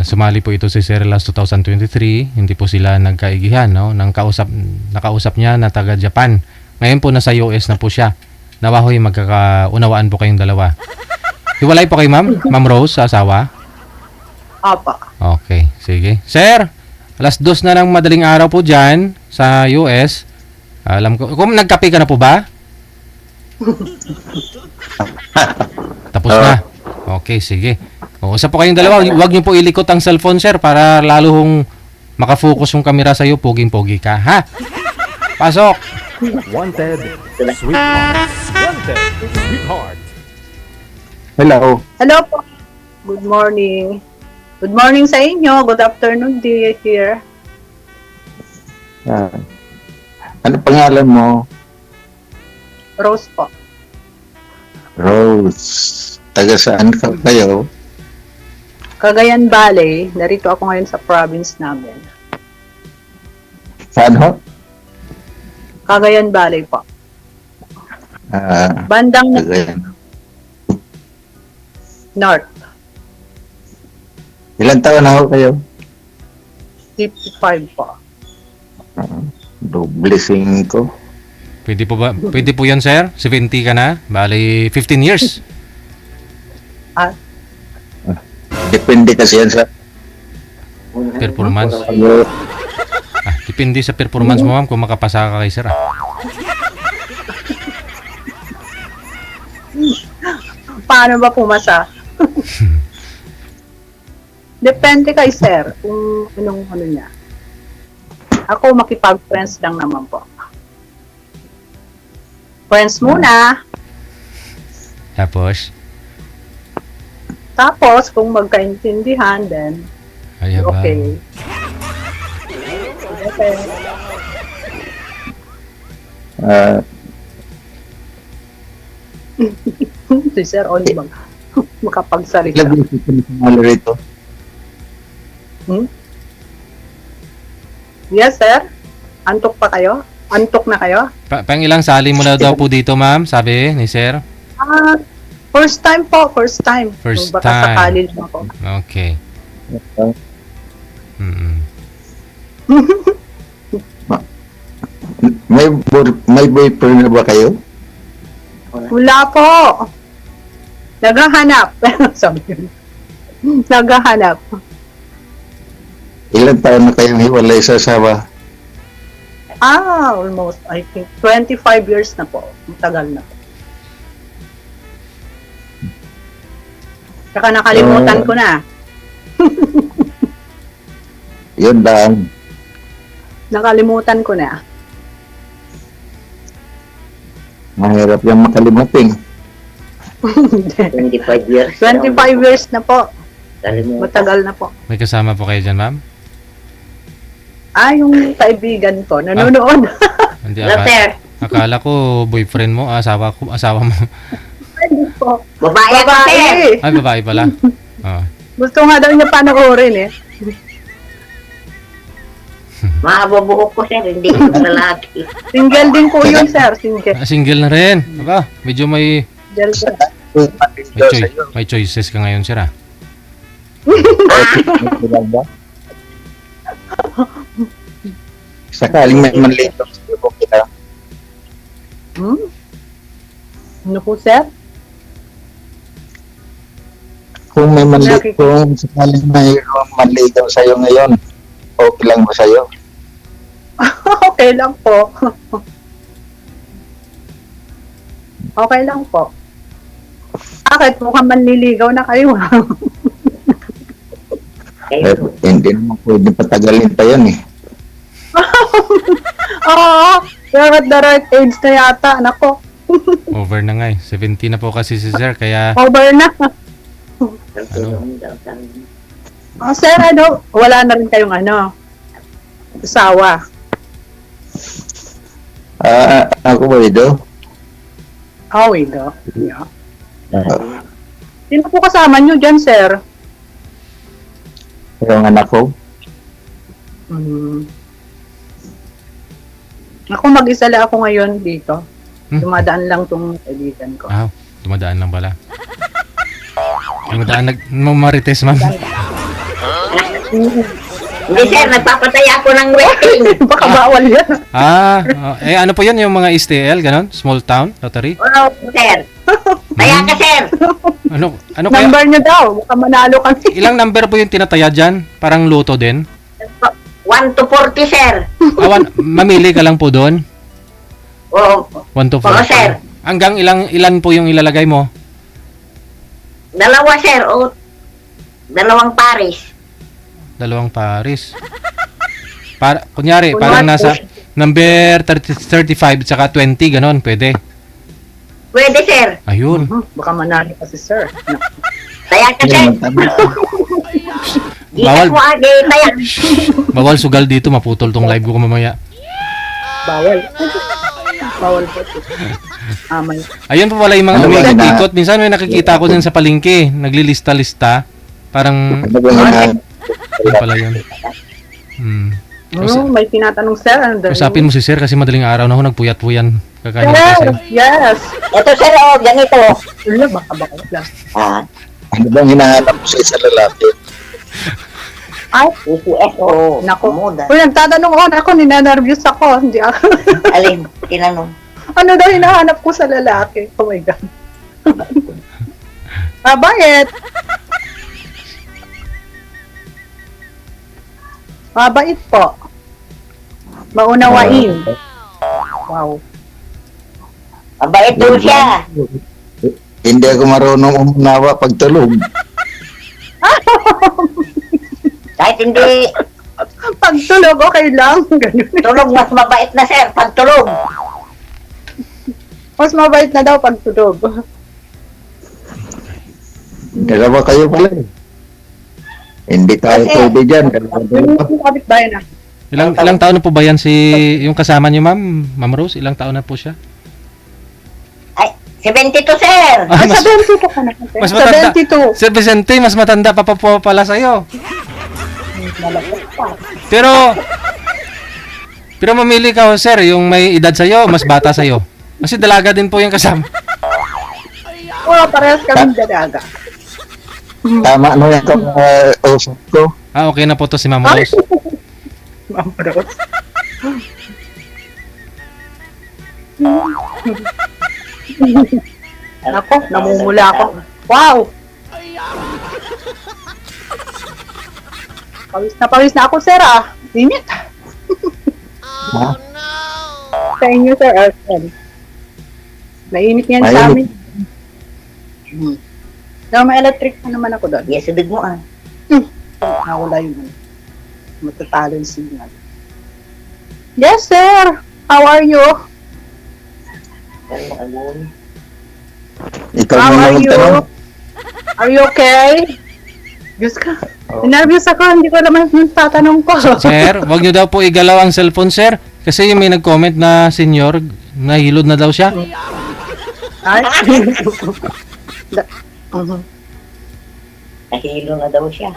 Sumali po ito si Sir last 2023. Hindi po sila nagkaigihan, no? Nakausap niya na taga Japan. Ngayon po nasa US na po siya. Nawahoy magkakaunawaan po kayong dalawa. Hiwalay po kayo, ma'am? Ma'am Rose, sa asawa? Apa. Okay, sige. Sir, alas 2 na ng madaling araw po dyan sa US. Alam ko, kung nagkape ka na po ba? Tapos na. Okay, sige. Usap po kayong dalawa. Huwag niyo po ilikot ang cellphone, sir, para lalo hong makafocus yung camera sa'yo. Poging-pogi ka, ha? Pasok! Wanted, sweetheart. Wanted, sweetheart. Hello. Hello po. Good morning. Good morning sa inyo. Good afternoon here. Ano pangalan mo? Rose po. Rose. Taga saan ka kayo? Cagayan Valley. Narito ako ngayon sa province namin. Saan ho? Cagayan Valley po. Bandang Cagayan. North. Ilan taon na ho kayo? 55 po. Blessing ko. Pwede po ba? Pwede po yan, sir? 70 ka na? Bali, 15 years. Depende kasi yan sa Performance. ano. Depende sa performance mo, ma'am, kung makapasa ka kay sir. Paano ba pumasa? Depende kay sir kung anong ano niya. Ako makipag-friends lang naman po. Friends muna. Tapos kung magkaintindihan, then Ay, ba? okay. Okay. Si Sir Oli makapagsalita. Ilang beses ka na sumali rito? Yes, sir. Antok pa kayo? Antok na kayo? Pang ilang sali mo na daw po dito, ma'am? Sabi ni sir? First time po. First time. First Kung baka time. sakali lang ako. Okay. May boyfriend na ba kayo? Wala po. Naghahanap. Sabi yun. Naghahanap. Ilan taon na kayong hiwalay sa asawa? Almost, I think, 25 years na po. Matagal na po. Saka nakalimutan ko na. Yun lang. Nakalimutan ko na. Mahirap yung makalimutin. 25 years. 25 years na po. Kalimutan. Matagal na po. May kasama po kayo dyan, ma'am? Yung kaibigan ko, nanonood. Hindi, Sir, akala ko boyfriend mo, asawa mo. Hindi po. babae ka, sir. Ay, babae pala. Oh. Gusto nga daw niya panoorin eh. Mahaba buhok ko, sir. Hindi ko lalaki. Single din po yun, sir. Single. Single na rin. Aba, medyo may Single. may choices ka ngayon, sir, ah. Sakaling may manlito sa iyo kita. Ano po, sir? Kung may manlito, kung sakaling may manlito sa iyo ngayon, okay lang ba sa iyo? Okay lang po. Okay lang po. Bakit? Mukhang manliligaw na kayo. Hindi naman pwede patagalin pa yan eh. Oo. You're at the right age na yata. Nako. Over na nga eh. 70 na po kasi si sir, kaya Over na. Sir, wala na rin kayong asawa. Ako ba ito? Yeah. Sino po kasama nyo dyan, sir? Yung anak ko. Ako mag-isa lang ako ngayon dito. Dumadaan lang tong kaibigan ko. dumadaan lang pala. Dumadaan, marites, ma'am. Hindi sir, nagpapatay ako ng waiting. Baka bawal yan. Ano po yun, yung mga STL, ganon? Small town lottery? Oo, sir. Taya ka sir. Ano kaya? Number niyo daw. Baka manalo kami. Ilang number po yung tinataya dyan? Parang loto din? 1 to 40 sir. Mamili ka lang po doon? Oo. 1 to 4? Oo, sir. Hanggang ilan po yung ilalagay mo? Dalawa sir. O, dalawang pares. Dalawang pares. Kunyari, parang nasa number 35 at saka 20, ganon, pwede. Pwede sir. Ayun. Baka manalo kasi, sir. Taya ka sir. Bawal. Gitas mo agi, taya. Bawal sugal dito, maputol tong live ko mamaya. Bawal. Bawal po. May Ayun po pala yung mga Ano ba yun, ikot. Minsan may nakikita ko din sa palengke, naglilista-lista. Parang, Ano ba yun? yun pala yun. may tinatanong, sir. Ano daw? Usapin mo si Sir kasi madaling araw na ako nagpuyat-puyan. Kakain ko Yes, kasi. yes. Ito sir, oh, ganito. Wala, baka lang. Ano bang hinahanap mo sa isang lalaki? Ay, ECS, oh. naku. Muda. Uy, nagtatanong ako, ninenervyos ako. Hindi ako. Alin, tinanong. Ano daw hinahanap ko sa lalaki? Oh my God. Mabait. Mabait po. Maunawain. Wow. Mabait daw siya. Hindi ako marunong umunawa pag tulog. Kahit hindi Pagtulog, okay lang. Ganun. tulog, mas mabait na sir. Pag tulog. Mas mabait na daw pagtulog. Dalawa kayo pala eh. Hindi tayo Kasi- pwede dyan. Dalawa. Yung kapitbayan na. Ilang taon na po ba yan yung kasama niyo, Ma'am Rose? Ilang taon na po siya? Ay, 72 sir. Ah, Ay, mas, 72 ka na kasi. mas matanda. 72. Sir Vicente, mas matanda pa po pala sa'yo. Pero mamili ka, sir, yung may edad sa'yo, mas bata sa'yo. Kasi dalaga din po yung kasama. Oo, parehas kami dalaga. Tama na yan itong usap ko. Okay na po to si Ma'am Rose. Ma'am Rose. Ako, namumula ako. Wow! Pawis na ako, sir, ah. Init. Ha? Sa inyo, sir, Arsen. Mainit yan sa amin. No, may electric na naman ako doon. Yes, sabig mo ah. Nawala yung ano. Matatalo yung signal. Yes, sir! How are you? Ikaw How na are naman you? tanong. Are you okay? Diyos ka. Nervous ako, hindi ko naman yung tatanong ko. Sir, wag niyo daw po igalaw ang cellphone, sir. Kasi yung may nag-comment na senior, nahilod na daw siya. Ay. Mhm. Nahilo na daw siya.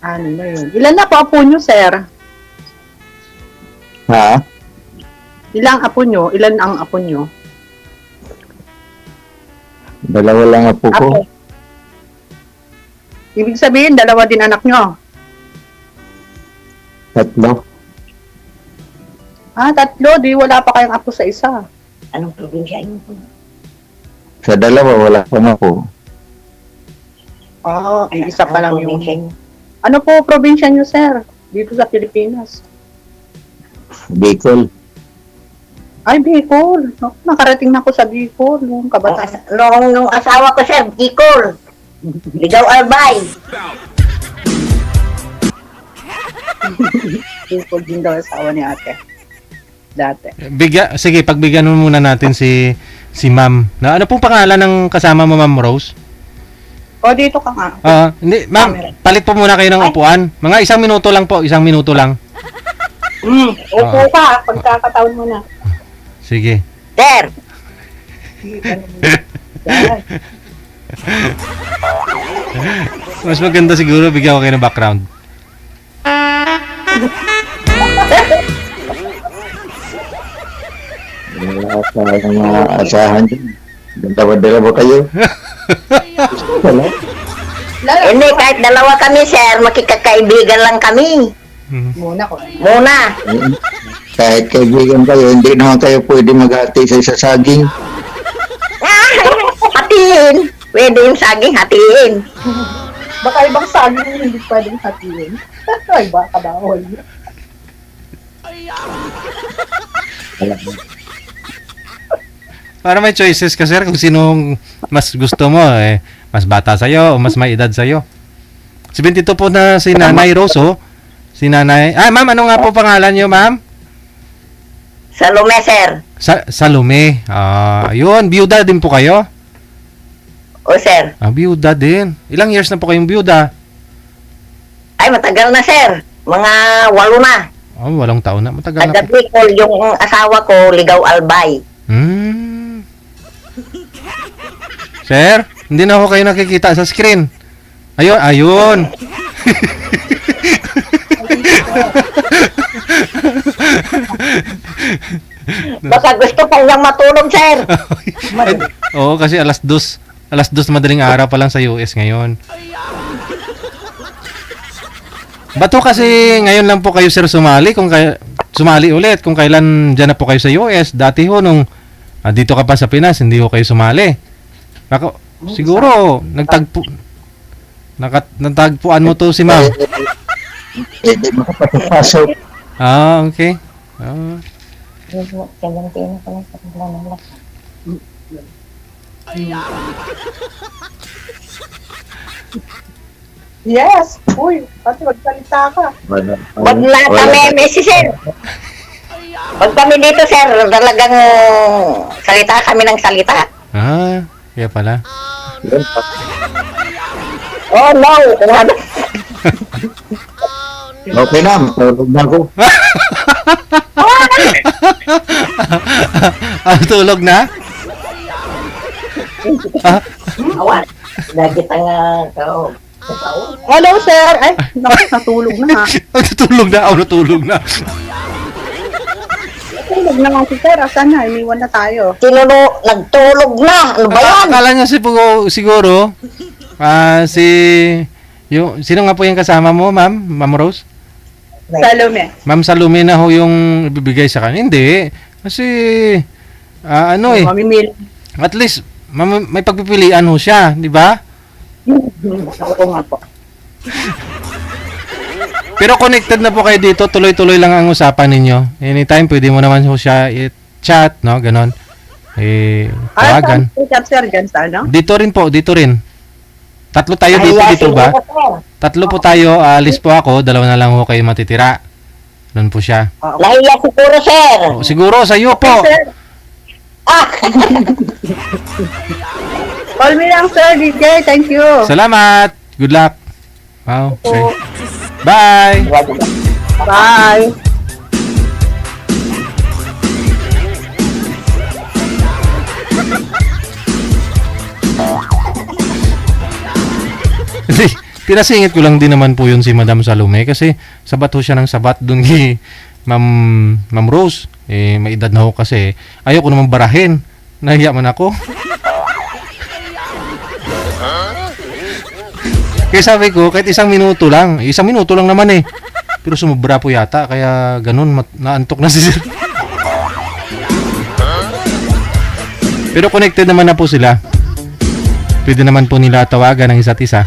Ano na yun? Ilan na po apo nyo, sir? Ha? Ilang apo nyo? Ilan ang apo nyo? Dalawa lang apo ko. Apo. Ibig sabihin, dalawa din anak nyo. Tatlo. Tatlo. Di wala pa kayong apo sa isa. Anong probinsya niyo po? Sa dalawa, wala pang ako. Yung isa pa lang Anong yung... probinsya niyo? Ano po probinsya nyo, sir? Dito sa Pilipinas. Bicol. Ay, Bicol. Nakarating na ako sa Bicol. Nung kabataan. Nung asawa ko sir, Kikol. Ligaw Albay. Bicol din daw asawa ni ate. Dati. Sige, pagbigyan mo muna natin si Ma'am. Na ano pong pangalan ng kasama mo, Ma'am Rose? O, dito ka nga. Hindi, Ma'am, palit po muna kayo ng upuan. Mga 1 minuto lang po, 1 minuto lang. Upo ka. Pagkakataon mo na. Sige. Sir, Yan. Mas maganda siguro bigyan ko kayo ng background. Wala sa mga asahan dyan. Dalawa-dalawa kayo. Wala. Hindi, kahit dalawa kami, sir, makikakaibigan lang kami. Muna ko. Muna. Kahit kaibigan kayo, hindi naman kayo pwede maghati sa isa saging. Hatiin. Pwede yung saging, hatiin. Baka ibang saging yung hindi pwedeng hatiin. Ay, baka dahol. Para may choices ka, sir, kung sinong mas gusto mo, mas bata sa'yo o mas may edad sa'yo. 72 po na si Nanay Rose, oh. Si Nanay... ma'am, ano nga po pangalan niyo, ma'am? Salome, sir. Salome. Yun, biyuda din po kayo? O, sir. Biyuda din. Ilang years na po kayong biyuda? Ay, matagal na, sir. Mga 8 na. 8 taon na. Matagal na Taga po. Bicol, yung asawa ko, Ligaw Albay. Sir, hindi na ako kayo nakikita sa screen. Ayun. Baka gusto pang niyang matulog, sir. Oo, kasi alas 2 madaling araw pa lang sa US ngayon. Bato kasi ngayon lang po kayo, sir, sumali ulit kung kailan dyan na po kayo sa US. Dati ho nung dito ka pa sa Pinas, hindi ho kayo sumali. Ako, siguro natagpuan mo to si ma'am. Hindi makapasok. Okay. Yes! Uy, pati magsalita ka. Wag na kami, si sir. Pag kami dito, sir, talagang salita kami ng salita. Kaya pala. Oh, no. Okay na, tulog na ako. Tulog na? Awan. Lagi nga kao. Hello, sir! Ay, natulog na ha. Natulog na. Natulog na nga si sir. Asan na? Iniwan na tayo. Nagtulog na. Ano ba yan? Akala niya siguro, sino nga po yung kasama mo, Ma'am Rose? Salome. Ma'am Salome na ho yung ibibigay sa kanya. Hindi. Kasi, Mamimili. at least, may pagpipilian ho siya, di ba? Ako nga po. Pero connected na po kayo dito, tuloy-tuloy lang ang usapan ninyo. Anytime, pwede mo naman ho siya i-chat, no? Ganon. Tawagan. Chat, sir, dyan sa ano? Dito rin po, dito rin. Tatlo tayo dito ba? Tatlo po tayo, alis po ako, 2 na lang ho kayo matitira. Doon po siya. Nahiya siguro, sir. Siguro, sa iyo po. Sir, call me lang, sir, DJ. Thank you. Salamat. Good luck. Wow. Okay. Bye. Bye. Pinasingit ko lang din naman po yun si Madam Salome kasi sabat ho siya ng sabat dun kay Ma'am Rose. May edad na ho kasi. Ayoko naman barahin. Nahiya man ako. Kaya sabi ko, kahit 1 minuto lang. 1 minuto lang naman eh. Pero sumubra po yata. Kaya ganun, naantok na si Sir. Pero connected naman na po sila. Pwede naman po nila tawagan ng isa't isa.